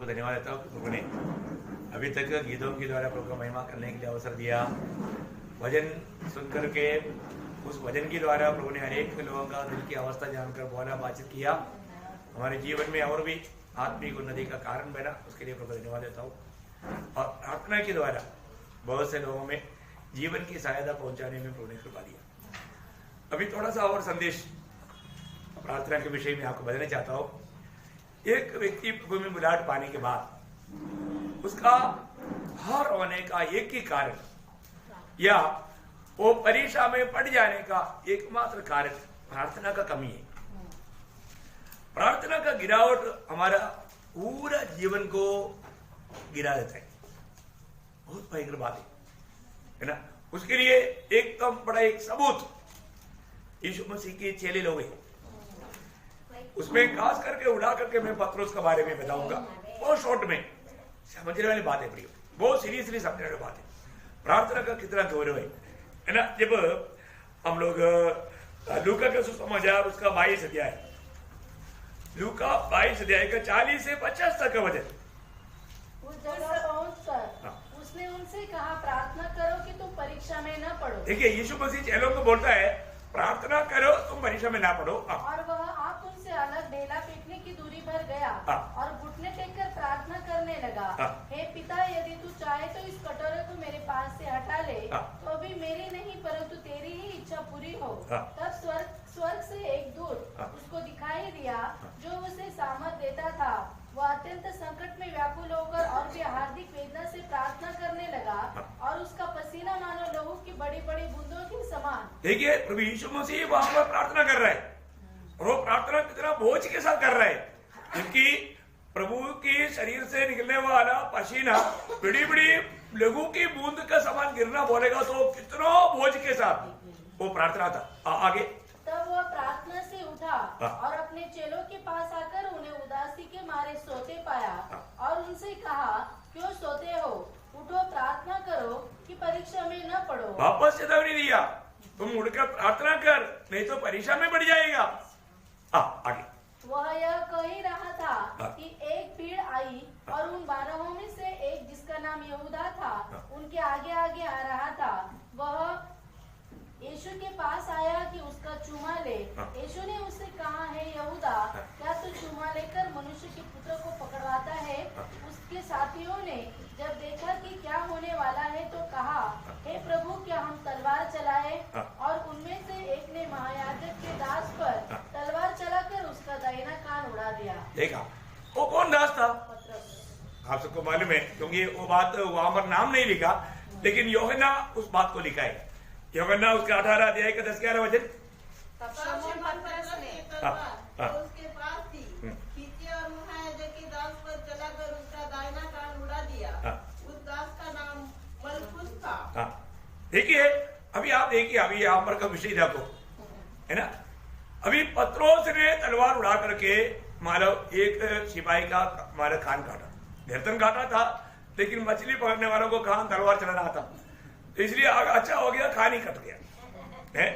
आपको धन्यवाद देता हूँ कि प्रभु ने अभी तक गीतों के द्वारा प्रभु का महिमा करने के लिए अवसर दिया। भजन सुनकर के उस भजन के द्वारा प्रभु ने अनेक लोगों का दिल की अवस्था जानकर बोला, बातचीत किया, हमारे जीवन में और भी आत्मिक उन्नति का कारण बना। उसके लिए प्रभु धन्यवाद देता हूँ। और प्रार्थना के द्वारा बहुत से लोगों में जीवन की सहायता पहुंचाने में प्रभु ने कृपा दिया। अभी थोड़ा सा और संदेश प्रार्थना के विषय में आपको बताना चाहता हूँ। एक व्यक्ति प्रभु में बुलाहट पाने के बाद उसका हार होने का एक ही कारण या वो परीक्षा में पड़ जाने का एकमात्र कारण प्रार्थना का कमी है। प्रार्थना का गिरावट हमारा पूरा जीवन को गिरा देता है। बहुत भयंकर बात है ना। उसके लिए एकदम बड़ा एक सबूत यीशु मसीह के चेले लोग हैं। उसमें खास करके उड़ा करके मैं पत्रोस के बारे में बताऊंगा। बहुत शॉर्ट में समझने वाली बात है प्रिय, बहुत सीरियसली समझने वाली बात है। प्रार्थना का कितना गौरव है ना। जब हम लोग लूका का सुसमाचार उसका 22 अध्याय, लूका 22 अध्याय का 40 से 50 तक का वचन। उस जगह पहुंचकर उसने उनसे कहा, प्रार्थना करो कि तुम परीक्षा में न पड़ो। देखिए यीशु मसीह चेलों को बोलता है प्रार्थना करो तुम परीक्षा में ना पड़ो। और वह आप उनसे अलग ढेला फेंकने की दूरी पर गया और घुटने टेककर प्रार्थना करने लगा, हे पिता, यदि तू चाहे तो इस कटोरे को मेरे पास से हटा ले, तो अभी मेरी नहीं परंतु तेरी ही इच्छा पूरी हो। तब स्वर्ग से एक दूत उसको दिखाई दिया जो उसे सामर्थ देता था। वह अत्यंत संकट में व्याकुल होकर और भी हार्दिक वेदना से प्रार्थना करने लगा और उसका पसीना मानो लहू की बड़ी बड़ी बूंदों के समान। देखिए प्रभु यीशु मसीह वहां पर प्रार्थना कर रहा है और वो प्रार्थना कितना बोझ के साथ कर रहा है, क्योंकि प्रभु के शरीर से निकलने वाला पसीना बड़ी बड़ी लहू की बूंद का समान गिरना बोलेगा तो कितना बोझ के साथ वो प्रार्थना था। आगे तब वह प्रार्थना से उठा और अपने चेलों के पास आकर उन्हें उदासी के मारे सोते पाया और उनसे कहा, क्यों सोते हो? उठो, प्रार्थना करो कि परीक्षा में न पड़ो। वापस चेतावनी दिया, तुम उठकर प्रार्थना कर नहीं तो परीक्षा में पड़ जाएगा। आगे वह यह कह ही रहा था कि एक भीड़ आई और उन 12 में से एक जिसका नाम यहूदा था उनके आगे आगे आ रहा था। वह यीशु के पास आया कि उसका चूमा ले। यीशु ने उससे कहा, है यहूदा, क्या तू चूमा लेकर मनुष्य के पुत्र को पकड़वाता है? उसके साथियों ने जब देखा कि क्या होने वाला है तो कहा, हे प्रभु, क्या हम तलवार चलाए? और उनमें से एक ने महायाजक के दास पर तलवार चलाकर उसका दाहिना कान उड़ा दिया। देखा वो कौन दास था? आप सबको मालूम है, क्योंकि वो बात वहां पर नाम नहीं लिखा, लेकिन यूहन्ना उस बात को लिखा है। यूहन्ना उसका 18 अध्याय का 10-11 वचन। उसके पास थी, खींची और महायाजक के दास पर चलाकर उसका दाहिना कान उड़ा दिया। उस दास का नाम मलकुस था। देखिए अभी आप देखिए, अभी यहाँ पर का विषय देखो है ना। अभी पत्रोस ने तलवार उड़ा करके मालव एक सिपाही का मारा कान काटा, गर्दन काटा था, लेकिन मछली पकड़ने वालों को कान तलवार चलाना आता, तो इसलिए अच्छा हो गया, खान ही कट गया है।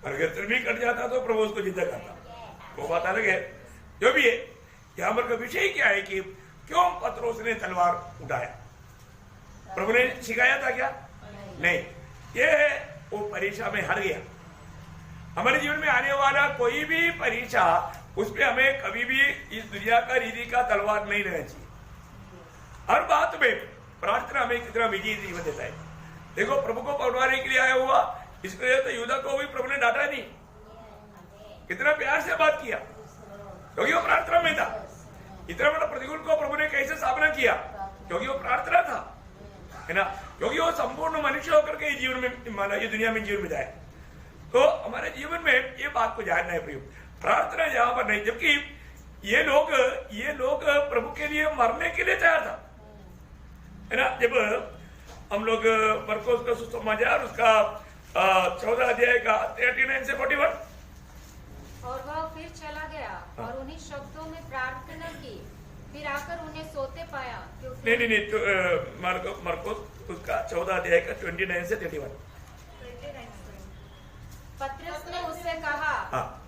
और गर्दन भी कट जाता तो प्रभु उसको जिंदा करता, वो बात अलग है। जो भी है, यहाँ पर का विषय क्या है कि क्यों पत्रोस ने तलवार उठाया? प्रभु ने सिखाया था क्या? नहीं, ये वो परीक्षा में हार गया। हमारे जीवन में आने वाला कोई भी परीक्षा, उस पर हमें कभी भी इस दुनिया का रीति का तलवार नहीं लेना चाहिए। हर बात में प्रार्थना हमें कितना विजयी जीवन देता है। देखो प्रभु को पकड़वाने के लिए आया हुआ, इसलिए तो यूदा को भी प्रभु ने डांटा नहीं, कितना प्यार से बात किया, क्योंकि वो प्रार्थना में था। इतना बड़ा प्रतिकूल को प्रभु ने कैसे सामना किया? क्योंकि वो प्रार्थना था, है ना। क्योंकि वो संपूर्ण मनुष्य होकर के जीवन में माना, ये दुनिया में जीवन बिताया। तो हमारे जीवन में ये बात को जानना है प्रिय, प्रार्थना यहाँ पर नहीं, जबकि ये लोग प्रभु के लिए मरने के लिए तैयार था, है ना। जब हम लोग मरकुस का सुसमाचार उसका 14 अध्याय का 39 से 41। और वह फिर चला गया और उन्हीं शब्दों में प्रार्थना की, फिर आकर उन्हें सोते पाया। नहीं, मरकुस उसका 14 अध्याय का 29 से 31। पतरस ने उससे कहा,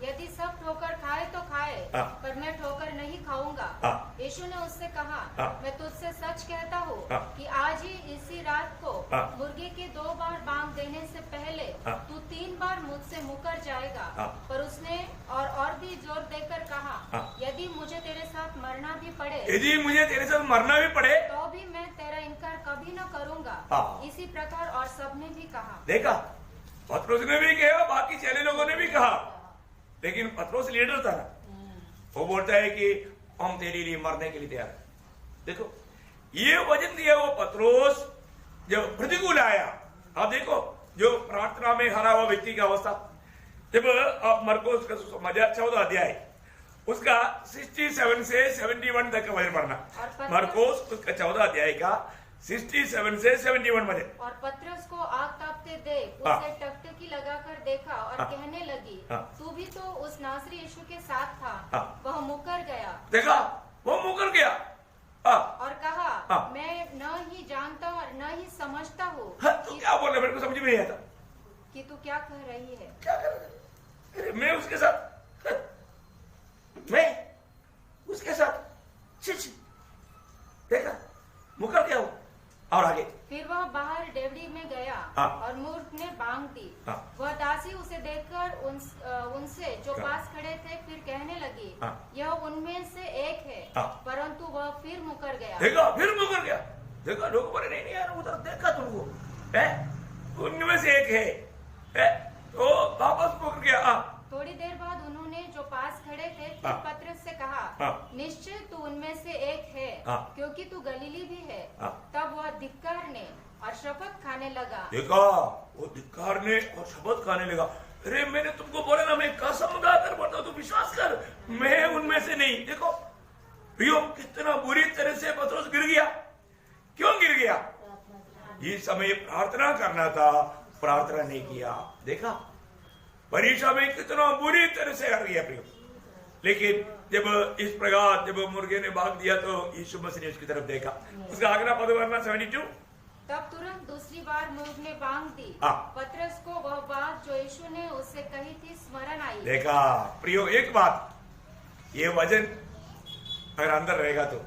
यदि सब ठोकर खाए तो खाए, हाँ। पर मैं ठोकर नहीं खाऊंगा। हाँ। यीशु ने उससे कहा, हाँ। मैं तुझसे सच कहता हूँ हाँ। कि आज ही इसी रात को हाँ। मुर्गे के 2 बार बांग देने से पहले हाँ। तू 3 बार मुझसे मुकर जाएगा। हाँ। पर उसने और भी जोर देकर कहा, हाँ। यदि मुझे तेरे साथ मरना भी पड़े यदि मुझे तेरे साथ मरना भी पड़े तो भी मैं तेरा इनकार कभी न करूंगा। हाँ। इसी प्रकार और सबने भी कहा। देखा, पत्रोस ने भी कहा, बाकी चेले लोगों ने भी कहा, लेकिन पत्रोस लीडर था ना, वो बोलता है कि हम तेरे लिए मरने के लिए तैयार है। देखो, ये वचन दिया वो पत्रोस जब प्रतिकूल आया, आप देखो जो प्रार्थना में हरा हुआ व्यक्ति की अवस्था, जब आप मरकोस का 14 अध्याय उसका 67 से 71 तक का वचन पढ़ना। मरकोस उसका 14 अध्याय का 67 से 71 वचन। और पत्रस को आग तापते देख हाँ। उसे टकटकी लगाकर देखा और हाँ। कहने लगी, हाँ। तू भी तो उस नासरी यीशु के साथ था। हाँ। वह मुकर गया देखा, वो मुकर गया। हाँ। और कहा, हाँ। मैं न ही जानता और न ही समझता हूँ हाँ, तू क्या बोल रहा है, मेरे को समझ में नहीं आता। कि तू क्या कह रही है। क्या कर रहा है? अरे मैं उसके साथ, मैं उसके साथ, छी। देखा, मुकर गया वो। और आगे फिर वह बाहर डेवड़ी में गया हाँ। और मूर्ख ने बांग दी। हाँ। वह दासी उसे देखकर उनसे जो हाँ। पास खड़े थे फिर कहने लगी, हाँ। यह उनमें से एक है। हाँ। परंतु वह फिर मुकर गया। देखा, फिर मुकर गया। देखा, लोग बोले नहीं यार, उधर देखा तुमको है, उनमें से एक है, तो वापस मुकर गया। हाँ। थोड़ी देर बाद उन्होंने जो पास खड़े थे फिर हाँ। पत्रस से कहा, हाँ। निश्चय तू उनमें से एक है, हाँ। क्योंकि तू गलीली भी है। हाँ। तब वह धिक्कारने और शपथ खाने लगा। देखा, वो धिक्कारने और शपथ खाने लगा, अरे मैंने तुमको बोला ना, मैं कसम खाकर बोलता हूं, तू विश्वास कर, मैं उनमें से नहीं। देखो प्रियो, कितना बुरी तरह से पत्रोस गिर गया। क्यों गिर गया? इस समय प्रार्थना करना था, प्रार्थना नहीं किया। देखा, परीक्षा में कितना बुरी तरह से हार गया प्रियो। लेकिन जब इस प्रकार जब मुर्गे ने भाग दिया तो यीशु मसीह ने उसकी तरफ देखा। उसका अगला पद वर्णन 72। तब तुरंत दूसरी बार मूर्ख ने बांग दी। हाँ। पत्रस को वह बात जो यीशु ने उससे कही थी स्मरण आई। देखा प्रियो, एक बात, ये वजन अगर अंदर रहेगा तो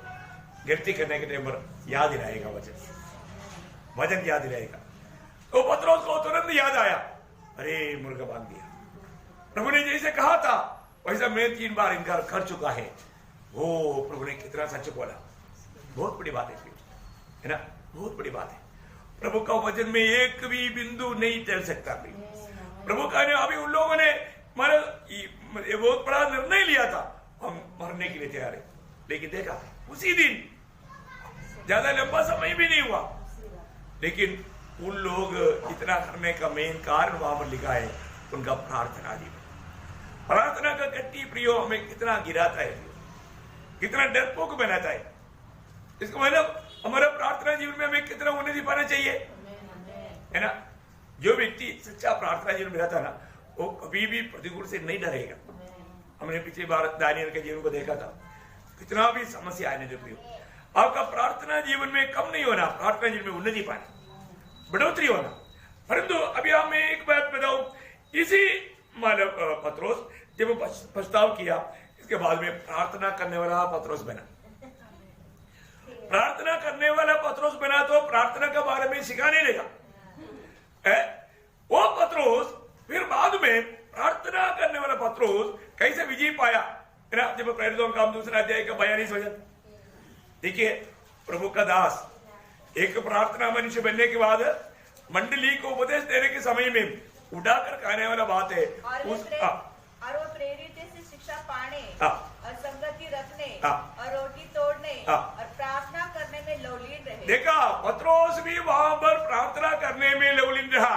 गिनती करने के टाइम पर याद ही रहेगा, वजन याद ही रहेगा। तो पत्रोस को तुरंत याद आया, अरे मुर्गा बांध दिया, प्रभु ने जैसे कहा था वैसा मैं 3 बार इनकार कर चुका है। वो प्रभु ने कितना सच बोला। बहुत बड़ी बात है ना, बहुत बड़ी बात है। प्रभु का वचन में एक भी बिंदु नहीं टल सकता। प्रभु का ने अभी उन लोगों ने बहुत बड़ा निर्णय लिया था, हम मरने के लिए तैयार है, लेकिन देखा उसी दिन, ज्यादा लंबा समय भी नहीं हुआ, लेकिन उन लोग इतना करने का मेन कारण वहां पर लिखा है, उनका प्रार्थना जीवन। प्रार्थना का गट्टी प्रियो हमें कितना गिराता है, कितना डरपोक बनाता है। इसका मतलब हमारा प्रार्थना जीवन में हमें कितना उन्नति पाना चाहिए, है ना। जो व्यक्ति सच्चा प्रार्थना जीवन में रहता ना, वो कभी भी प्रतिकूल से नहीं डरेगा। हमने पिछली बार दानियल के जीवन को देखा था, कितना भी समस्या आने जो प्रियो, आपका प्रार्थना जीवन में कम नहीं होना, प्रार्थना जीवन में उन्नति पाना, बढ़ोतरी होना। परंतु अभी हम एक बात बताऊं, इसी मानव पत्रोस जब पछताव किया, इसके बाद में प्रार्थना करने वाला पत्रोस बना। प्रार्थना करने वाला पत्रोस बना तो प्रार्थना के बारे में सिखाने लगा। वो पत्रोस फिर बाद में प्रार्थना करने वाला पत्रोस कैसे विजय पाया, है ना। जब प्रेरितों का 2 अध्याय का 42 वचन देखिए, प्रभु का दास एक प्रार्थना मनुष्य बनने के बाद मंडली को उपदेश देने के समय में उठाकर कहने वाला बात है, और वो प्रेरित से शिक्षा पाने हाँ। और संगति रखने हाँ। और रोटी तोड़ने हाँ। और प्रार्थना करने में लवलीन रहे। देखा, पत्रोस भी वहां पर प्रार्थना करने में लवलीन रहा।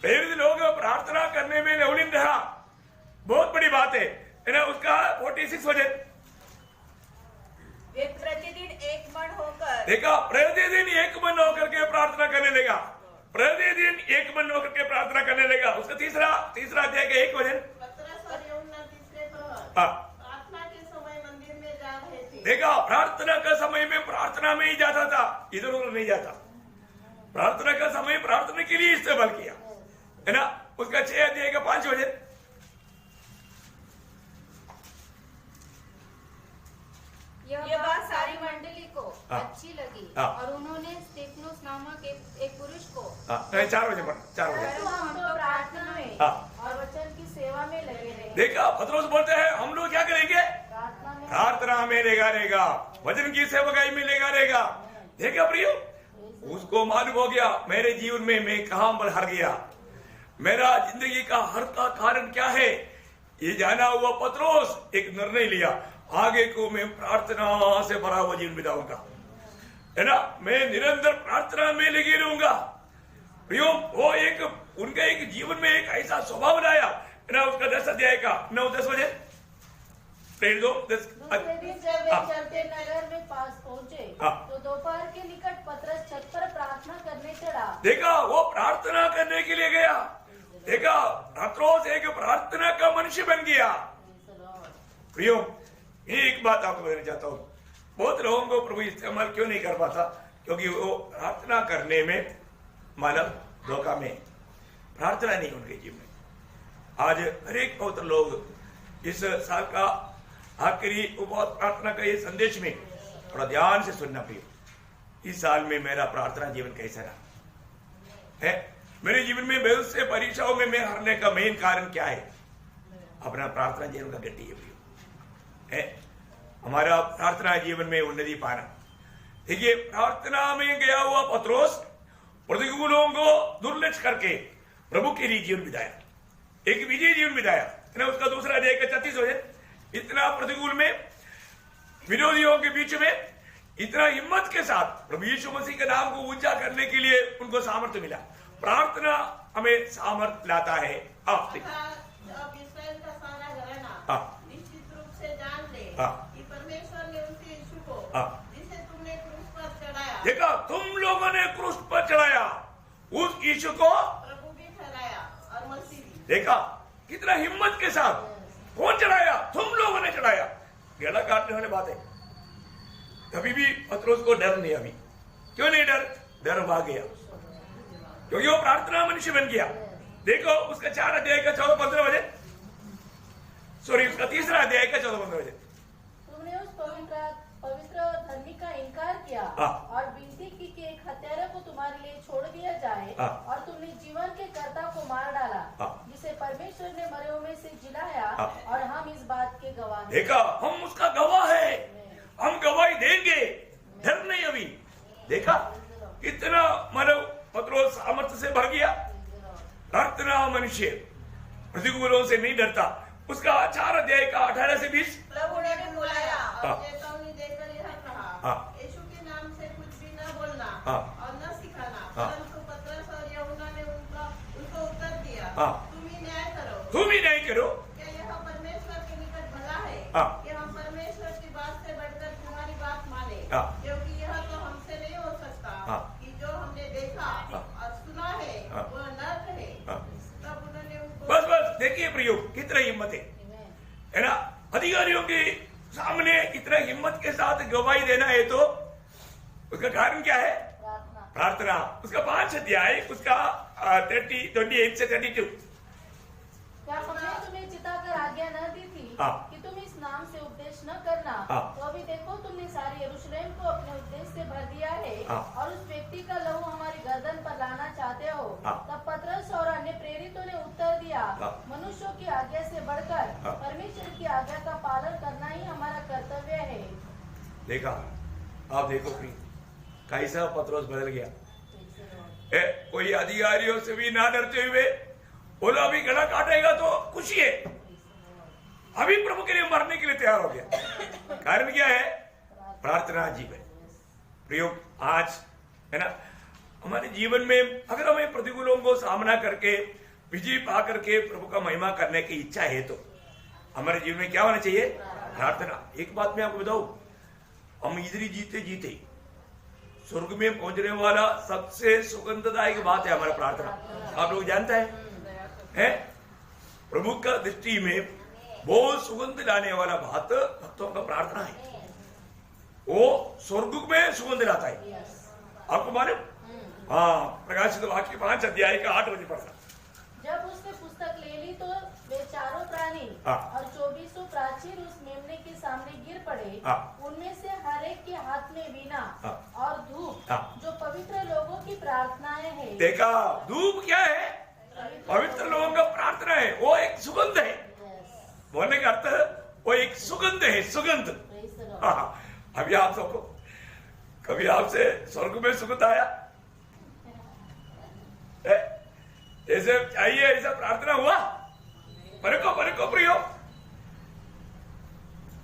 प्रेरित लोग प्रार्थना करने में लवलीन रहा, बहुत बड़ी बात है ना। उसका 46 वचन वे प्रतिदिन एक मन होकर, देखा, प्रतिदिन एक मन होकर के प्रार्थना करने लगा, प्रतिदिन एक मन होकर के प्रार्थना करने लगा। उसका तीसरा अध्याय का 1 वचन, पतरस और यूहन्ना तीसरे पहर हाँ। प्रार्थना के समय मंदिर में जा रहे थे। देखा, प्रार्थना का समय में प्रार्थना में ही जाता था, इधर उधर नहीं जाता। प्रार्थना का समय प्रार्थना के लिए इस्तेमाल किया, है ना। उसका 6 अध्याय का 5 वचन, यह बात सारी मंडली को हाँ। अच्छी लगी हाँ। और उन्होंने स्तिफनुस नामक एक पुरुष को 4 बजे पढ़ 4 बजे। परंतु हम तो प्रार्थना में हाँ। और वचन की सेवा में लगे रहे। देखा पतरस बोलते हैं हम लोग क्या करेंगे? प्रार्थना में प्रार्थना में लगा रहेगा, वचन की सेवकाई में लगा रहेगा। देखा प्रियो, उसको मालूम हो गया मेरे जीवन में मैं कहां पर हार गया, मेरा जिंदगी का हर का कारण क्या है। ये जाना हुआ पतरस एक निर्णय लिया, आगे को मैं प्रार्थना से भरा हुआ जीवन बिताऊंगा, है ना, मैं निरंतर प्रार्थना में लगे रहूंगा। प्रियो, वो एक उनका एक जीवन में एक ऐसा स्वभाव बनाया, है ना। उसका 10 अध्याय का 9-10 बजे प्रेर दो। दूसरे दिन जब वे चलते नगर में पास पहुंचे हाँ। तो दोपहर के निकट पतरस छत पर प्रार्थना करने चढ़ा। देखा वो प्रार्थना करने के लिए गया। देखा पतरस एक प्रार्थना का मनुष्य बन गया। प्रियो, एक बात आपको बताना चाहता हूँ, बहुत लोगों को प्रभु इस्तेमाल क्यों नहीं कर पाता, क्योंकि वो प्रार्थना करने में मानव धोखा में, प्रार्थना नहीं उनके जीवन में। आज हर एक बहुत लोग इस साल का आखिरी उपवास प्रार्थना का ये संदेश में थोड़ा ध्यान से सुनना प्रिय। इस साल में मेरा प्रार्थना जीवन कैसा रहा है, मेरे जीवन में बहुत से परीक्षाओं में मैं हारने का मेन कारण क्या है? अपना प्रार्थना जीवन का गति है प्रिय, है हमारा प्रार्थना जीवन में उन्नति पाना। देखिए, प्रार्थना में गया हुआ पतरस प्रतिकूलों को दुर्लक्ष्य करके प्रभु के लिए जीवन बिताया, एक विजय जीवन बिताया, है ना। उसका दूसरा अध्याय का 36 हो जाए, इतना प्रतिकूल में विरोधियों के बीच में इतना हिम्मत के साथ प्रभु यीशु मसीह के नाम को ऊंचा करने के लिए उनको सामर्थ्य मिला। प्रार्थना हमें सामर्थ्य लाता है। अब इस्राएल का सारा घराना निश्चित रूप से जान ले कि परमेश्वर ने उस यीशु को जिसे तुमने क्रूस पर चढ़ाया, देखा तुम लोगों ने क्रूस पर चढ़ाया, उस यीशु को प्रभु भी ठहराया और मसीह भी। देखा कितना हिम्मत के साथ, कौन चढ़ाया? तुम लोगों ने चढ़ाया। गला काटने वाली बात है। कभी भी पतरस को डर नहीं, अभी क्यों नहीं डर भाग गया, क्योंकि वो प्रार्थना मनुष्य बन गया। देखो उसका 4 अध्याय का 14-15 बजे, सॉरी उसका 3 अध्याय का 14-15 बजे। तुमने उस पवित्र और धर्मी का इनकार किया और विनती की कि एक हत्यारे को तुम्हारे लिए छोड़ दिया जाए, और तुमने जीवन के कर्ता को मार डाला, जिसे परमेश्वर ने मरे में से जिलाया, और हम इस बात के गवाह हैं। देखा, हम उसका गवाह है, हम गवाही देंगे, डर नहीं अभी। देखा कितना मानव पतरस सामर्थ्य से भर गया। प्रार्थना मनुष्य प्रतिकूलों से नहीं डरता। उसका 4 अध्याय का 18 से 20। प्रभु ने भी बुलाया और चेतावनी देकर यह कहा, यीशु के नाम से कुछ भी न बोलना और न सिखाना। परंतु पतरस और यूहन्ना ने उनको उत्तर दिया, तुम ही न्याय करो। तुम ही न्याय करो। क्या यह परमेश्वर के निकट भला है कि हम परमेश्वर की बात से बढ़कर तुम्हारी बात माने? क्योंकि यह तो हमसे नहीं हो सकता कि जो हमने देखा और सुना है वह न कहे। तब उन्होंने उनको बस देखिए प्रियो, कितना हिम्मत है ना। अधिकारियों के सामने इतना हिम्मत के साथ गवाही देना है, तो उसका कारण क्या है? प्रार्थना। उसका 5 अध्याय उसका 28 से 32। क्या हमने तुम्हें चिताकर आज्ञा न दी थी कि तुम इस नाम से उपदेश न करना? तो अभी देखो तुमने सारे यरूशलेम को अपने उपदेश से भर दिया है, और उस व्यक्ति का लहू हमारी गर्दन पर लाना चाहते हो। तब पतरस और अन्य प्रेरितों ने उत्तर दिया, मनुष्यों की आज्ञा से बढ़कर परमेश्वर की आज्ञा का पालन करना ही हमारा कर्तव्य है। देखा, आप देखो प्रिय, कैसा पतरस बदल गया। कोई अधिकारियों से भी ना डरते हुए बोला अभी गला काटेगा तो खुशी है, अभी प्रभु के लिए मरने के लिए तैयार हो गया। कारण क्या है? प्रार्थना जीवन। प्रयोग आज है ना, हमारे जीवन में अगर हमें प्रतिकूलों को सामना करके विजय पा करके प्रभु का महिमा करने की इच्छा है, तो हमारे जीवन में क्या होना चाहिए? प्रार्थना। एक बात मैं आपको बताऊं, हम इधर जीते जीते स्वर्ग में पहुंचने वाला सबसे सुगंधदायक बात है हमारा प्रार्थना। आप लोग जानते हैं प्रभु का दृष्टि में बहुत सुगंध लाने वाला बात भक्तों का प्रार्थना है। वो स्वर्ग में सुगंध लाता है, आपको मालूम? प्रकाशित वाक्य 5 अध्याय का 8 बजे पढ़ा। जब उसने पुस्तक ले ली तो वे चारों प्राणी और 24 प्राचीन उस मेमने के सामने गिर पड़े। उनमें से में वीणा हाँ। और धूप हाँ। जो पवित्र लोगों की प्रार्थनाएं हैं। देखा, धूप क्या है? पवित्र लोगों का प्रार्थना है, वो एक सुगंध है। बोलने का अर्थ वो एक सुगंध है, सुगंध। हाँ, अभी आप सबको कभी आपसे स्वर्ग में सुगंध आया? ऐसे चाहिए, ऐसा प्रार्थना हुआ? परे को प्रियो,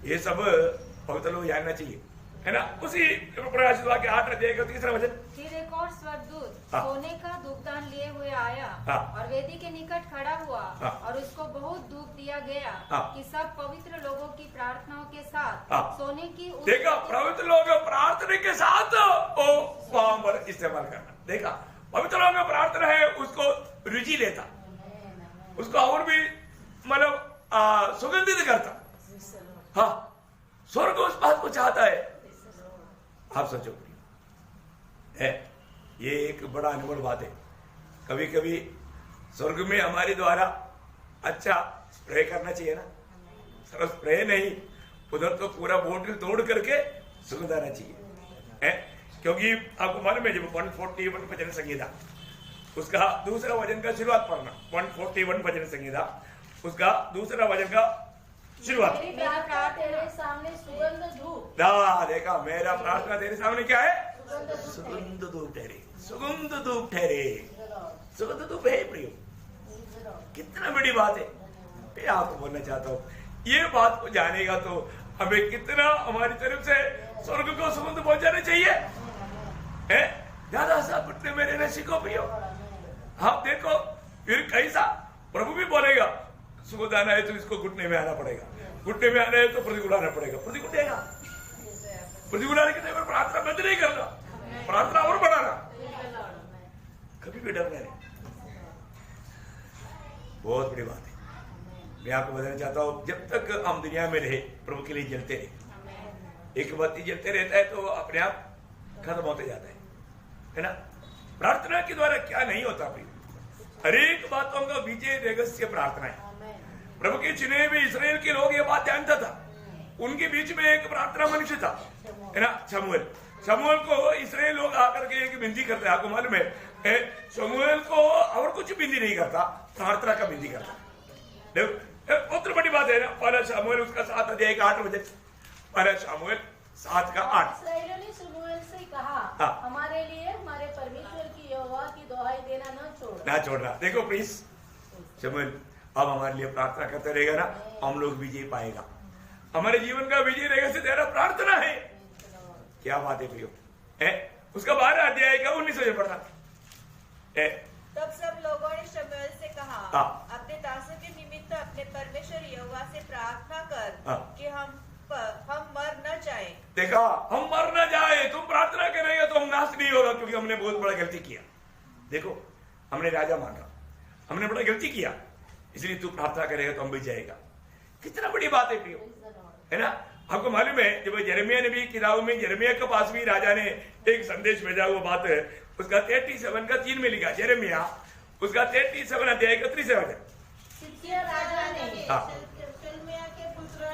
ये सब पवित्र लोग जानना चाहिए, है ना? उसी प्रकाशित वाक्य 8 अध्याय का 3रा वचन। फिर एक और स्वर्गदूत हाँ। सोने का धूपदान लिए हुए आया हाँ। और वेदी के निकट खड़ा हुआ हाँ। और उसको बहुत धूप दिया गया हाँ। कि सब पवित्र लोगों की प्रार्थनाओं के साथ हाँ। सोने की उस देखा, पवित्र लोग प्रार्थना के साथ वो वहां पर इस्तेमाल करना। देखा, पवित्र लोग में प्रार्थना है, उसको रुचि लेता, उसको और भी मतलब सुगंधित करता। हाँ, स्वर्ग उस बात को चाहता है। आप सोचो है, ये एक बड़ा अनमोल बात है। कभी कभी स्वर्ग में हमारे द्वारा अच्छा स्प्रे करना चाहिए ना, सिर्फ स्प्रे नहीं, उधर तो पूरा बोतल तोड़ करके सुगंध आना चाहिए, है? क्योंकि आपको मालूम है, जब 141 भजन संगीता उसका दूसरा वचन का शुरुआत पढ़ना, 141 भजन संगीता उसका दूसरा वचन का शुरुआत। मेरी प्रार्थना तेरे सामने सुगंध धूप। देखा, मेरा प्रार्थना तेरे सामने क्या है? सुगंध धूप ठहरे, सुगंध धूप ठहरे, सुगंध धूप है प्रियो। कितना बड़ी बात है। मैं आपको बोलना चाहता हूँ, ये बात को जानेगा तो हमें कितना हमारी तरफ से स्वर्ग को सुगंध पहुंचाना चाहिए, है? ज्यादा सा घुटने में रहना सीखो प्रियो। हाँ, देखो फिर कैसा प्रभु भी बोलेगा, सुगंध आना है तो इसको घुटने में आना पड़ेगा, घुटने में आना है तो प्रतिकूल आना पड़ेगा, प्रतिकूल देगा। प्रतिकूल आने के टाइम पर प्रार्थना बंद नहीं करना, प्रार्थना और बढ़ाना, कभी भी डरना नहीं। बहुत बड़ी बात है। मैं आपको बताना चाहता हूँ, जब तक हम दुनिया में रहे, प्रभु के लिए जलते रहे। एक बत्ती जलते रहता है तो अपने आप खत्म होते जाता है ना? प्रार्थना के द्वारा क्या नहीं होता भाई, हर एक बातों का विजय रहस्य प्रार्थना है। प्रभु के चुने हुए इस्राएल के लोग ये बात जानता था। उनके बीच में एक प्रार्थना मनुष्य था, है ना, शमूएल को इस्राएल लोग आकर के एक विनती करते हैं। आपको मालूम है, शमूएल को और कुछ विनती नहीं करता, प्रार्थना का विनती करता। देखो, बहुत बड़ी बात है ना। पहला शमूएल उसका 7 अध्याय का 8 वचन, पहला शमूएल 7 का 8। इस्राएलियों ने शमूएल से कहा, हाँ। हमारे लिए हमारे परमेश्वर की यहोवा की दुहाई देना न छोड़ना। देखो प्लीज, शमूएल अब हमारे लिए प्रार्थना करते रहेगा ना, हम लोग विजय पाएगा। हमारे जीवन का विजय रहेगा से तेरा प्रार्थना है। क्या बात है प्रियो, है? उसका 12 अध्याय का 19 वचन पढ़ना है। तब सब लोगों ने शमूएल से कहा, हाँ। अपने दासों के निमित्त अपने परमेश्वर यहोवा से प्रार्थना कर, हाँ। कि हम मर न जाएं। देखा, हम मर न जाए। तुम प्रार्थना करेंगे तो हम नाश नहीं होगा, क्योंकि हमने बहुत बड़ा गलती किया। देखो, हमने राजा मांगा, हमने बड़ा गलती किया, इसलिए तू प्रार्थना करेगा तो हम भी जाएगा। कितना बड़ी बात है प्रियो, है ना? आपको मालूम है, जब यिर्मयाह नबी किताब में यिर्मयाह के पास भी राजा ने एक संदेश भेजा, वो बात है उसका 37 का 3 में लिखा। यिर्मयाह उसका 37 अध्याय का 3 वचन। सिदकिय्याह राजा ने शलमयाह के पुत्र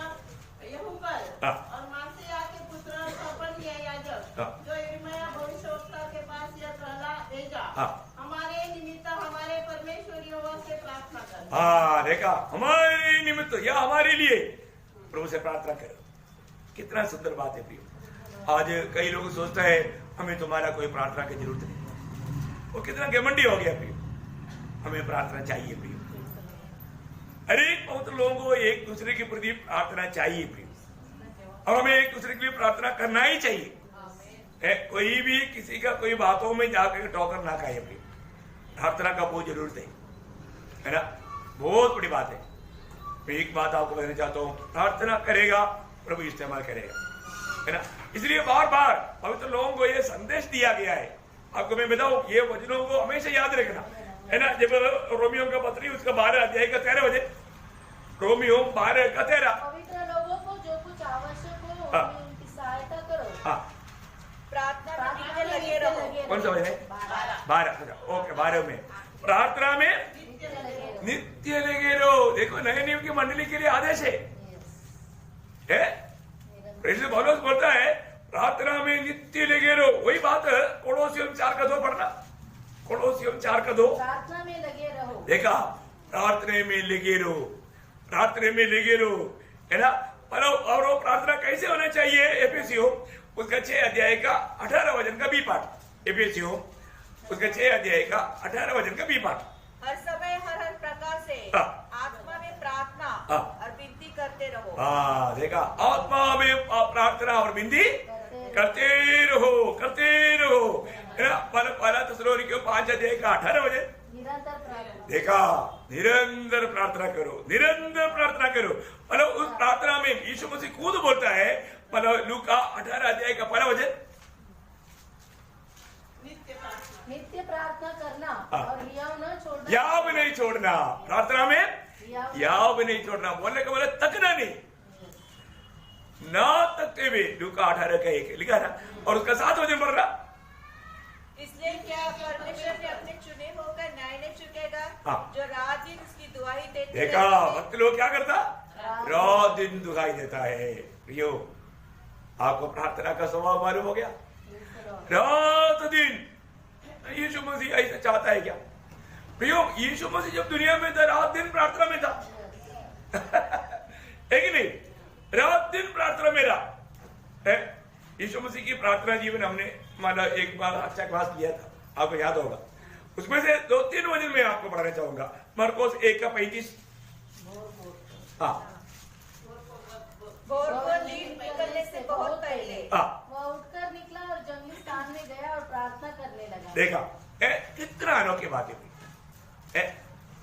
यहूबल हाँ। और मासेयाह के पुत्र शफन्याह याजक, हाँ। जो यिर्मयाह भविष्यवक्ता के पास यह कहला भेजा, हाँ। हमारे निमित्त हमारे परमेश्वर यहोवा से प्रार्थना कर। हाँ, देखा, हमारे निमित्त या हमारे लिए प्रभु से प्रार्थना करो। कितना सुंदर बात है प्रियो। आज कई लोग सोचते हैं हमें तुम्हारा कोई प्रार्थना की जरूरत नहीं। वो कितना घमंडी हो गया प्रियो। हमें प्रार्थना चाहिए प्रियो। हर एक पवित्र लोगों को एक दूसरे के प्रति प्रार्थना चाहिए प्रियो, और हमें एक दूसरे के लिए प्रार्थना करना ही चाहिए। कोई भी किसी का कोई बातों में जाकर टोकर ना खाए प्रियो। प्रार्थना का बहुत जरूरत है ना? बहुत बड़ी बात है। मैं एक बात आपको बताना चाहता हूँ, प्रार्थना करेगा प्रभु इस्तेमाल करेगा, है ना? इसलिए बार बार पवित्र लोगों को यह संदेश दिया गया है। आपको मैं बताऊं, ये वचनों को हमेशा याद रखना, है ना? जब रोमियो का पत्री उसका 12 अध्याय का 13 वचन, रोमियो 12 का 13। पवित्र लोगों को जो कुछ आवश्यक हो हाँ। उनकी सहायता करो। हाँ, प्रार्थना में नित्य लगे रहो। कौन सा वचन है? 12। ओके, 12 में प्रार्थना में नित्य लगे रहो। देखो, नए नियम की मंडली के लिए आदेश है। पौलुस बोलता है, प्रार्थना में नित्य लगे रहो। वही बात है, कोलोसियम 4 का 2 पढ़ना, कोलोसियम 4 का 2। प्रार्थना में लगे रहो। देखा, प्रार्थना में लगे रहो, प्रार्थना में लगे रहो, है ना। और वो प्रार्थना कैसे होना चाहिए? एफेसियों उसका 6 अध्याय का 18 वचन का बी पाठ। एफेसियों उसका 6 अध्याय का 18 वचन का बी पाठ। हर समय हर प्रकार से आत्मा में प्रार्थना और विनती करते रहो। हाँ, देखा, आत्मा में प्रार्थना और विनती करते रहो, करते रहो, है ना। पहला थिस्सलुनीकियों 5 अध्याय का 18 वचन। निरंतर प्रार्थना। देखा, निरंतर प्रार्थना करो, निरंतर प्रार्थना करो। मतलब उस प्रार्थना में यीशु मसीह खुद बोलता है, मतलब लूका 18 अध्याय का 1 वचन, नित्य प्रार्थना करना और याव न छोड़ना। याव नहीं छोड़ना, प्रार्थना में याव नहीं छोड़ना। बोलने का बोले तकना नहीं, ना तकते हुए, लूका 18 का 1 लिखा ना। और उसका 7 वचन पढ़ रहा, इसलिए क्या परमेश्वर ने अपने चुने होकर न्याय नहीं चुकेगा जो रात दिन उसकी दुआई देते। देखा, भक्त लोग क्या करता, रात दिन दुआई देता है। प्रियो, आपको प्रार्थना का स्वभाव मालूम हो गया? रात दिन यीशु मसीह ऐसा चाहता है क्या? प्रियो, यीशु मसीह जब दुनिया में था, रात दिन प्रार्थना में था। है कि नहीं? रात दिन प्रार्थना में रहा। यीशु मसीह की प्रार्थना जीवन हमने माना एक बार अच्छा क्लास किया था, आपको याद होगा। उसमें से 2-3 वचन मैं आपको पढ़ाना चाहूंगा। मरकोस 1 का 35। हाँ, भोर को नींद निकलने से बहुत पहले वह उठकर निकला और जंगली स्थान में गया और प्रार्थना करने लगा। देखा, कितना अनोखी बातें हुई।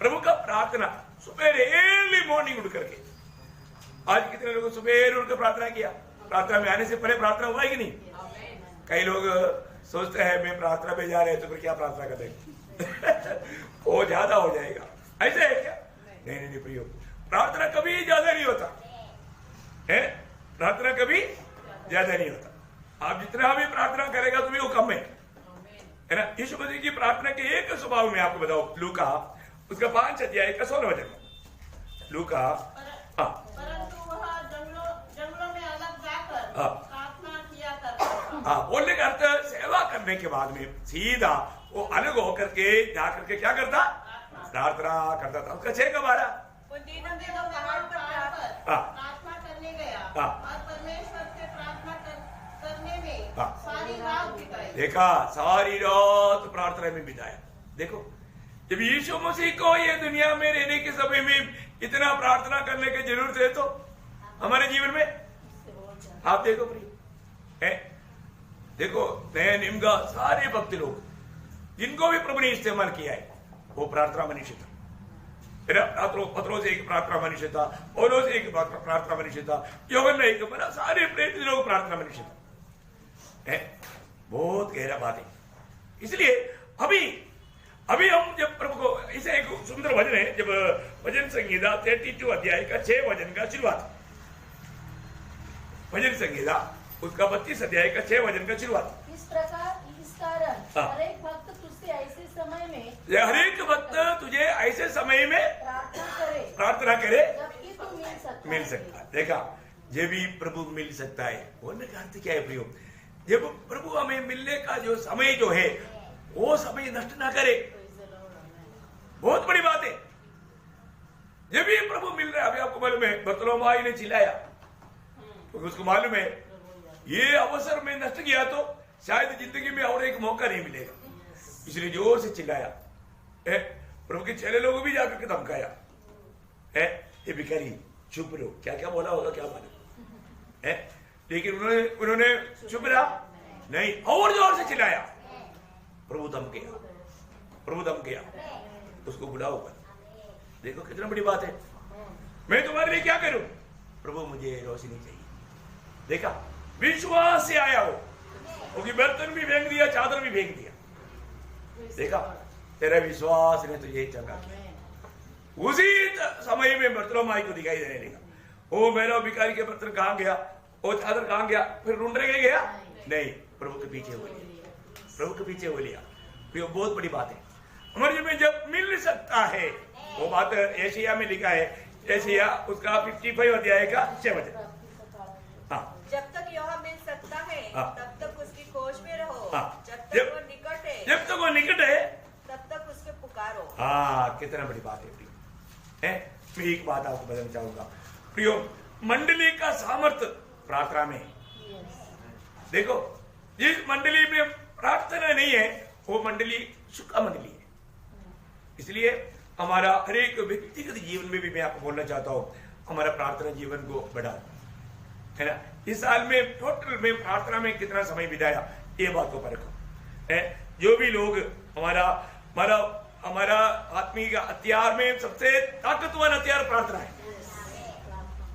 प्रभु का प्रार्थना सुबह अर्ली मॉर्निंग उठ करके। आज कितने लोगों सुबह उठकर प्रार्थना किया? प्रार्थना में आने से पहले प्रार्थना हुआ है कि नहीं? कई लोग सोचते हैं मैं प्रार्थना में जा रहे हैं तो फिर क्या प्रार्थना करेंगे? वो ज्यादा हो जाएगा, ऐसे है क्या? नहीं नहीं नहीं प्रियो, प्रार्थना कभी ज्यादा नहीं होता है। प्रार्थना कभी ज्यादा नहीं होता। आप जितना भी प्रार्थना करेगा तुम्हें वो कम है ना। यीशु मसीह की प्रार्थना के एक स्वभाव में आपको बताओ, लूका उसका 5 अध्याय का 16 वचन। लूका परंतु वह जंगलों में अलग जाकर प्रार्थना किया करता था। बोलने का अर्थ, सेवा करने के बाद में सीधा वो अलग होकर के जाकर के क्या करता? प्रार्थना करता था। उसका 6 का 12। उन दिनों में वो पहाड़ पर प्रार्थना करने गया और परमेश्वर से प्रार्थना करने में सारी रात बिताई। देखा, सारी रात प्रार्थना में बिताया। देखो, जब यीशु मसीह को ये दुनिया में रहने के समय में इतना प्रार्थना करने की जरूरत है तो हमारे जीवन में आप देखो प्रिय, देखो नया नियम का सारे भक्त लोग जिनको भी प्रभु ने इस्तेमाल किया है वो प्रार्थना मनुष्य था। पत्रोस एक प्रार्थना मनुष्य था, पौलुस एक प्रार्थना मनुष्य था, यूहन्ना एक, सारे प्रेरित लोग प्रार्थना मनुष्य था। बहुत गहरा बात है। इसलिए अभी हम जब प्रभु को, इसे एक सुंदर भजन है, जब भजन संगीता 32 अध्याय का 6 वचन का शुरुआत, भजन संगीता उसका 32 अध्याय का 6 वचन का शुरुआत। इस कारण हर एक भक्त तुझसे ऐसे समय में, हर एक भक्त तुझे ऐसे समय में प्रार्थना करे जबकि तू मिल सकता है। देखा, जब भी प्रभु मिल सकता है, बोलने का अर्थ क्या है प्रियो? जब प्रभु हमें मिलने का जो समय जो है वो समय नष्ट ना करे। बहुत बड़ी बात है। जब भी प्रभु मिल रहा है, अभी आपको मालूम है बरतुलोमाई ने चिल्लाया क्योंकि उसको मालूम है ये अवसर में नष्ट किया तो शायद जिंदगी में और एक मौका नहीं मिलेगा, इसलिए जोर से चिल्लाया। प्रभु के चेले लोगों भी जाकर के धमकाया, ये भिखारी चुप रहो। क्या क्या बोला होगा क्या मालूम, लेकिन उन्होंने चुप रहा नहीं, और जोर से चिल्लाया। प्रभु दम गया, उसको बुलाओ ऊपर। देखो कितना बड़ी बात है, मैं तुम्हारे लिए क्या करूं? प्रभु मुझे रोशनी चाहिए। देखा, विश्वास से आया हो, क्योंकि बर्तन भी फेंक दिया, चादर भी फेंक दिया। देखा, तेरा विश्वास ने तुझे चंगा किया। उसी समय में बर्तुलोमाई को दिखाई देने लगा, ओ मेरा भिखारी के बर्तन कहां गया, वो चादर कहां गया? फिर ढूंढने गया नहीं, प्रभु के पीछे हो लिया। बहुत बड़ी बात है हमारे जीवन में जब मिल सकता है। वो बात एशिया में लिखा है, एशिया उसका 55 अध्याय का 6 वचन। जब तक यह मिल सकता है जब वो निकट है, जब तक वो निकट है तब तक उसके पुकारो। कितना बड़ी बात है प्रियो। मैं एक बात आपको बताना चाहूंगा प्रियो, मंडली का सामर्थ्य प्रार्थना में। देखो, जिस मंडली में प्रार्थना नहीं है वो मंडली सुखा मंडली है। इसलिए हमारा हर एक व्यक्तिगत जीवन में भी मैं आपको बोलना चाहता हूं, हमारा प्रार्थना जीवन को बढ़ा, है ना। इस साल में टोटल में प्रार्थना में कितना समय बिताया, ये बात को परखो। जो भी लोग हमारा आत्मिक हथियार में सबसे ताकतवर हथियार प्रार्थना है।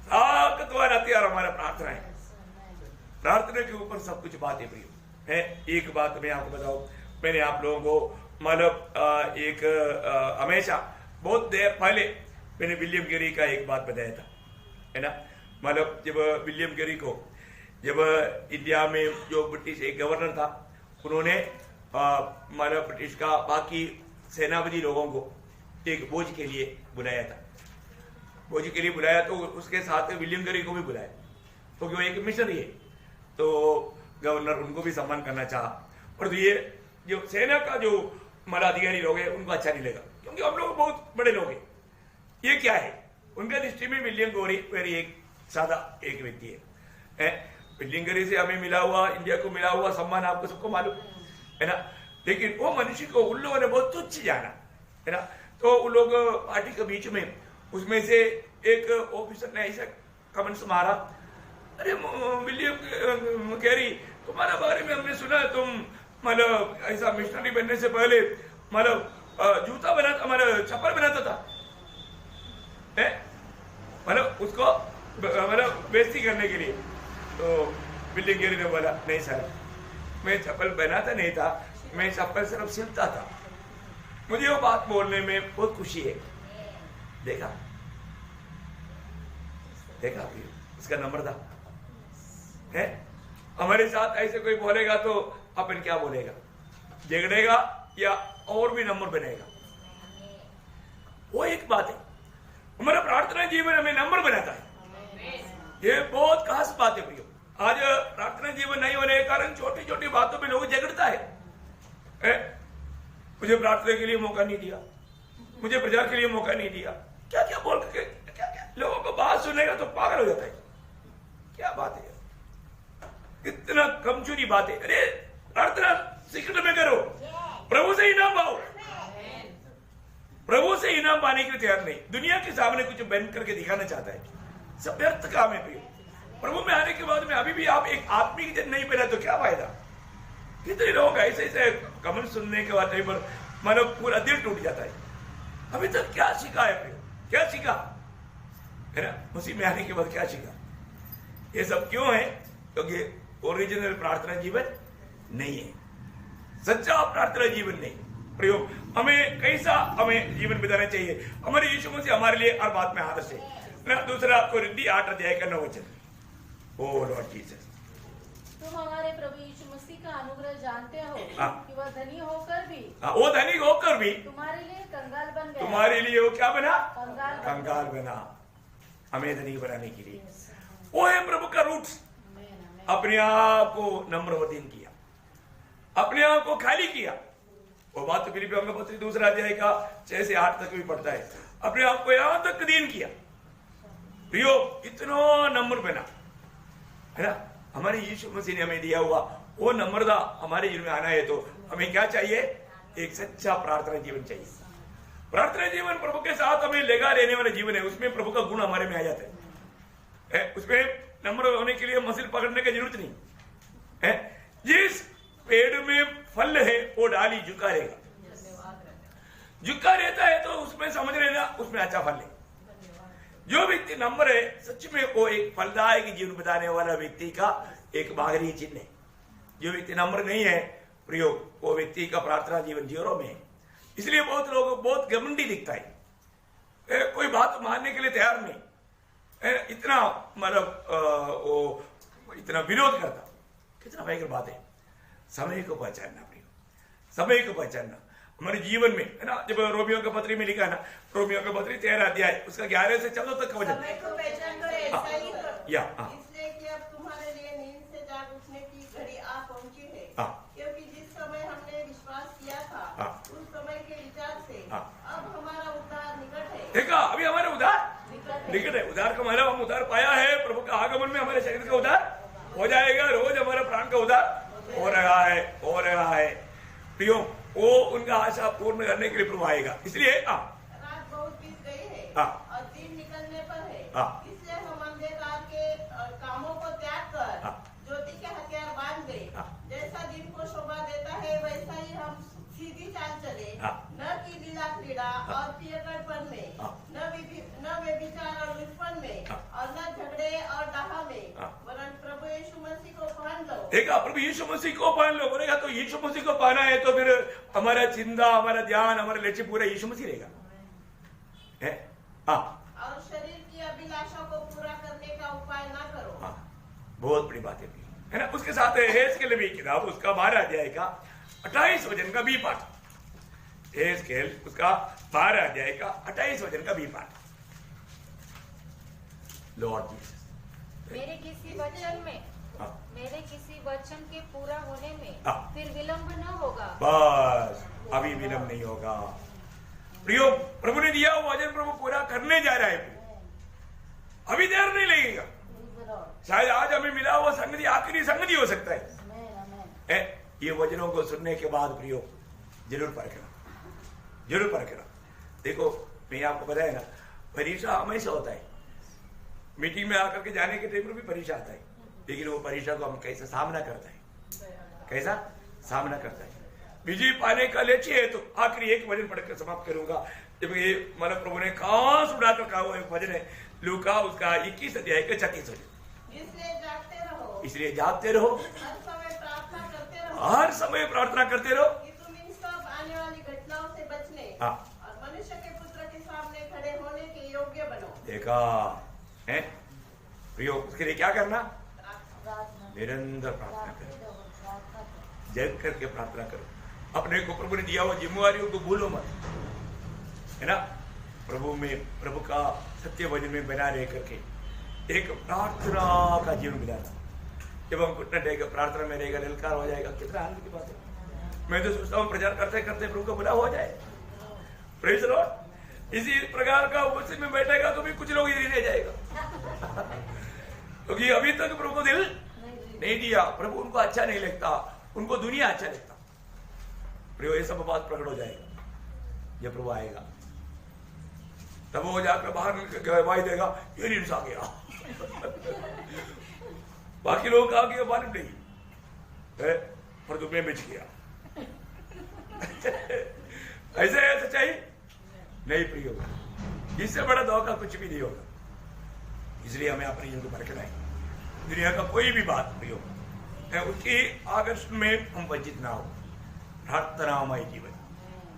ताकतवर हथियार हमारा प्रार्थना है। प्रार्थना के ऊपर सब कुछ बातें प्रिय है। एक बात मैं आपको बताऊं, मैंने आप लोगों को मतलब हमेशा बहुत देर पहले मैंने विलियम कैरी का एक बात बताया था, है ना। मतलब जब विलियम कैरी को जब इंडिया में जो ब्रिटिश एक गवर्नर था, उन्होंने मतलब ब्रिटिश का बाकी सेनापति लोगों को एक भोज के लिए बुलाया था। भोज के लिए बुलाया तो उसके साथ विलियम कैरी को भी बुलाया, क्योंकि वो एक मिशनरी है, तो गवर्नर उनको भी सम्मान करना चाहा। और ये जो सेना का जो हमारा अधिकारी लोग हैं उनको अच्छा नहीं लगा, क्योंकि हम लोग बहुत बड़े लोग हैं। ये क्या है, उनका दृष्टि में विलियम कैरी एक सादा एक व्यक्ति है। विलियम कैरी से हमें मिला हुआ, इंडिया को मिला हुआ सम्मान आपको सबको मालूम है ना। लेकिन वो मनुष्य को उन लोगों ने बहुत तुच्छ जाना, है ना। तो उन लोग पार्टी के बीच में उसमें से एक ऑफिसर ने ऐसा कमेंट्स मारा, अरे विलियम कैरी, तुम्हारे बारे में हमने सुना तुम मतलब ऐसा मिशनरी बनने से पहले मतलब जूता बनाता, मतलब चप्पल बनाता था, मतलब उसको मतलब बेइज्जती करने के लिए। तो विलियम कैरी ने बोला, नहीं सर, मैं चप्पल बनाता नहीं था, मैं चप्पल सिर्फ सिलता था। मुझे वो बात बोलने में बहुत खुशी है। देखा उसका नंबर था, है। हमारे साथ ऐसे कोई बोलेगा तो अपन क्या बोलेगा, झगड़ेगा या और भी नंबर बनेगा। वो एक बात है, हमारा प्रार्थना जीवन हमें नंबर बनाता है। ये बहुत खास बात है प्रियो। आज प्रार्थना जीवन नहीं होने के कारण छोटी छोटी बातों पे लोग झगड़ता है। मुझे प्रार्थना के लिए मौका नहीं दिया, मुझे प्रचार के लिए मौका नहीं दिया, क्या क्या बोल के क्या लोगों को बात सुनेगा तो पागल हो जाता है। क्या बात है, इतना कमजोरी बात है। अरे प्रार्थना सीक्रेट में करो, प्रभु से इनाम पाओ। प्रभु से इनाम पाने के लिए तैयार नहीं, दुनिया के सामने कुछ बन करके दिखाना चाहता है, सब व्यर्थ काम है प्रिय। प्रभु में आने के बाद में अभी भी आप एक आत्मिक जन नहीं पहना तो क्या फायदा। कितने लोग ऐसे ऐसे कमेंट सुनने के बाद पर मतलब पूरा दिल टूट जाता है। अभी तक क्या सीखा है प्रिय, क्या सीखा है ना, उसी में आने के बाद क्या सीखा। ये सब क्यों है, क्योंकि ओरिजिनल प्रार्थना जीवन नहीं है, सच्चा प्रार्थना जीवन नहीं। प्रयोग हमें कैसा हमें जीवन बिताना चाहिए, हमारे यीशु मसीह हमारे लिए हर बात में आदर्श है ना। दूसरा कोरिन्थी 8 अध्याय का 9 वचन, ओ लॉर्ड जीसस, तुम हमारे प्रभु यीशु मसीह का अनुग्रह जानते हो कि वह धनी होकर भी, वो धनी होकर भी तुम्हारे लिए कंगाल बन गया। तुम्हारे लिए वो क्या बना, कंगाल बना, हमें धनी बनाने के लिए। वो है प्रभु का रूट्स। अपने आप को नम्र व दीन किया, अपने आप को खाली किया। वो बात तो फिलिपियों का पत्री 2 अध्याय का 6 से 8 तक भी पढ़ता है। अपने आप को यहां तक दीन किया, प्रियो इतना नम्र बना, है ना। हमारे यीशु मसीह ने हमें दिया हुआ वो नम्रता हमारे जीवन में आना है तो हमें क्या चाहिए, एक सच्चा प्रार्थना जीवन चाहिए। प्रार्थना जीवन प्रभु के साथ हमें लगा रहने वाला जीवन है, उसमें प्रभु का गुण हमारे में आ जाता है। उसमें नम्र होने के लिए मसिल पकड़ने की जरूरत नहीं है। जिस पेड़ में फल है वो डाली झुका रहेगा, झुका रहता है तो उसमें समझ लेना उसमें अच्छा फल है। जो व्यक्ति नम्र है सच में वो एक फलदायक जीवन बिताने वाला व्यक्ति का एक बाहरी चिन्ह है। जो व्यक्ति नम्र नहीं है प्रयोग, वो व्यक्ति का प्रार्थना जीवन जीरो में है। इसलिए बहुत लोग बहुत घमंडी दिखता है, कोई बात मानने के लिए तैयार नहीं, इतना मतलब वो इतना विरोध करता। कितना भयंकर बात है। समय को पहचानना प्रियो, समय को पहचानना हमारे जीवन में, है ना। जब रोमियो का पत्री में लिखा ना, रोमियो का पत्री 13 अध्याय उसका 11 से 14 तक का वचन, समय को पहचान करो ऐसा ही या इसलिए कि अब तुम्हारे लिए नींद से जाग उठने की घड़ी आ पहुंची है, क्योंकि निकट है। उद्धार का मतलब हम उद्धार पाया है, प्रभु का आगमन में हमारे शरीर का उद्धार हो जाएगा, रोज हमारे प्राण का उद्धार हो रहा है। प्रियो, वो उनका आशा पूर्ण करने के लिए प्रभु आएगा। इसलिए रात बहुत बीत गई है और दिन निकलने पर है, इसलिए हम अंधकार के कामों को त्याग कर ज्योति के हथियार बांध दे। जैसा दिन को शोभा देता है वैसा ही हम सीधी चाल चले, न कि लीला क्रीड़ा और पियकड़पन में, न व्यभिचार और लुचपन में, और न झगड़े और डाहा में, वरन प्रभु यीशु मसीह को पहन लो। देखा, प्रभु यीशु मसीह को पहन लो बोलेगा तो यीशु मसीह को पहना है तो फिर हमारा चिंता, हमारा ध्यान, हमारा लक्ष्य पूरा यीशु मसीह रहेगा। और शरीर की अभिलाषा को पूरा करने का उपाय ना करो। बहुत बड़ी बात है ना। उसके साथ हेस्केल भी किताब उसका 12 अध्याय का 28 वचन का बी पाठ, हेस्केल उसका 12 अध्याय का 28 वचन का बी पाठ। लॉर्ड जीसस, मेरे किसी वचन के पूरा होने में फिर विलंब न होगा। बस अभी विलंब नहीं होगा। प्रियो, प्रभु ने दिया वो वचन प्रभु पूरा करने जा रहा है, अभी देर नहीं लगेगा। शायद आज हमें मिला वो संगति आखिरी संगति हो सकता है। ये वचनों को सुनने के बाद प्रियो जरूर परखना। देखो, मैं आपको बताया ना, परीक्षा हमेशा होता है। मीटिंग में आकर के जाने के टाइम पर भी परीक्षा आता है, लेकिन वो परीक्षा को हम कैसे सामना करता है। विजय पाने का लक्ष्य है। तो आखिरी एक वचन पढ़कर समाप्त करूंगा। जब ये मतलब प्रभु ने कहां से उड़ाकर कहा, वो एक वचन है लूका उसका 21 अध्याय का 36 वचन। इसलिए जागते रहो, हर समय प्रार्थना करते रहो कि तुम इन सब आने वाली घटनाओं से बचने और मनुष्य के पुत्र के सामने खड़े होने के योग्य बनो। देखा है प्रियो, उसके लिए क्या करना? निरंतर प्रार्थना करो, जग करके प्रार्थना करो। अपने को प्रभु ने दिया हुआ जिम्मेवारियों को भूलो मत, है ना। प्रभु का सत्य वचन में बना रह करके एक प्रार्थना का जीवन बिताना। जब हम घुटने टेक प्रार्थना में रहेगा, ललकार हो जाएगा, कितना आनंद की बात है। मैं तो सोचता हूँ प्रचार करते करते प्रभु का बुला हो जाए। Praise the Lord. इसी प्रकार का उपस्थित में बैठेगा तो भी कुछ लोग इधर रह जाएगा, क्योंकि अभी तक प्रभु को दिल नहीं दिया। प्रभु उनको अच्छा नहीं लगता, उनको दुनिया अच्छा लगता। प्रियो, ये सब बात प्रकट हो जाएगा जब प्रभु आएगा। तब वो जाकर बाहर गवाही देगा, ये न्यूज आ गया। बाकी लोग कहा कि मालूम नहीं, पर तुम्हें बिछ गया। ऐसे है सच्चाई नहीं प्रियो, इससे बड़ा धोखा कुछ भी नहीं होगा। इसलिए हमें अपने जीवन को परखना है। दुनिया का कोई भी बात प्रियो उसकी आकर्षण में हम वंचित ना हो। प्रार्थनामय जीवन।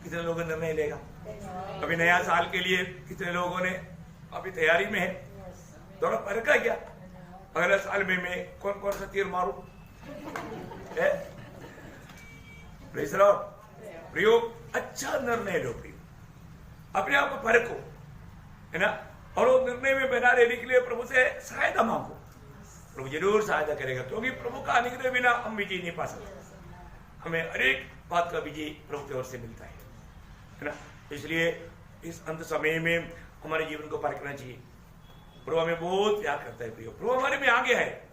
कितने लोगों ने निर्णय लेगा? अभी नया साल के लिए कितने लोगों ने अभी तैयारी में है? थोड़ा परखा क्या अगले साल में मैं कौन कौन सा तीर मारूं? प्रियो, अच्छा निर्णय लो प्रियो, अपने आप को परखो, है ना। और वो निर्णय में बना रहने के लिए प्रभु से सहायता मांगो। प्रभु जरूर सहायता करेगा, क्योंकि प्रभु का अनुग्रह बिना हम विजय नहीं पा सकते। हमें हर एक बात का विजय प्रभु की ओर से मिलता है ना। इसलिए इस अंत समय में हमारे जीवन को परखना चाहिए। प्रभु हमें बहुत प्यार करता है प्रियो। प्रभु हमारे में आगे है,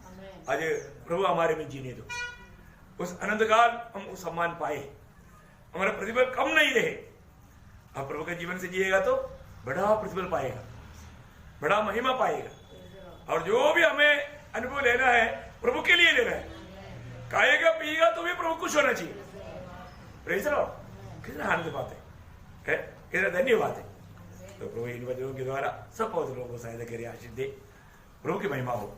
आज प्रभु हमारे में जीने दो। उस अनंत काल हम उस सम्मान पाए, हमारा प्रतिफल कम नहीं रहे। अब प्रभु के जीवन से जिएगा तो बड़ा प्रतिफल पाएगा, बड़ा महिमा पाएगा। और जो भी हमें अनुभव लेना है प्रभु के लिए लेना है। खाएगा पिएगा तो भी प्रभु खुश होना चाहिए। Praise the Lord. कितना आनंद बात है, कितना धन्यवाद है। तो प्रभु इन वचनों के द्वारा सब पवित्र लोगों को सहायता करे, आशीष दे। प्रभु की महिमा हो।